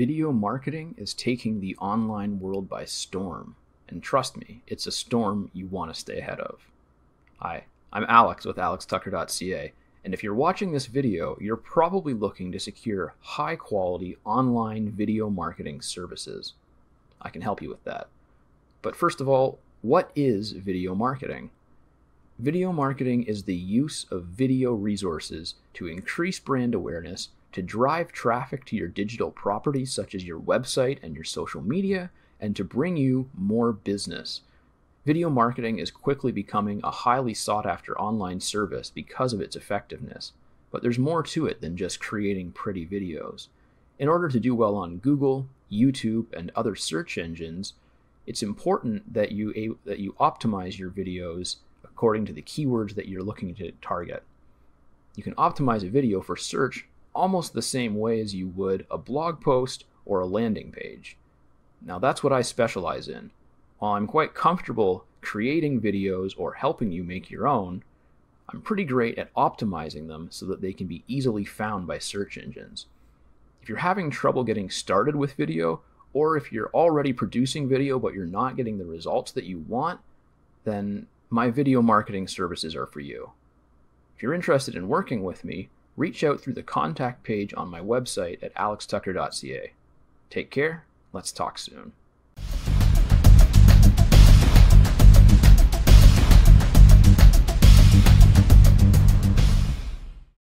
Video marketing is taking the online world by storm. And trust me, it's a storm you want to stay ahead of. Hi, I'm Alex with alextucker.ca, and if you're watching this video, you're probably looking to secure high-quality online video marketing services. I can help you with that. But first of all, what is video marketing? Video marketing is the use of video resources to increase brand awareness, to drive traffic to your digital properties such as your website and your social media, and to bring you more business. Video marketing is quickly becoming a highly sought-after online service because of its effectiveness, but there's more to it than just creating pretty videos. In order to do well on Google, YouTube, and other search engines, it's important that you optimize your videos according to the keywords that you're looking to target. You can optimize a video for search almost the same way as you would a blog post or a landing page. Now that's what I specialize in. While I'm quite comfortable creating videos or helping you make your own, I'm pretty great at optimizing them so that they can be easily found by search engines. If you're having trouble getting started with video, or if you're already producing video but you're not getting the results that you want, then my video marketing services are for you. If you're interested in working with me, reach out through the contact page on my website at alextucker.ca. Take care. Let's talk soon.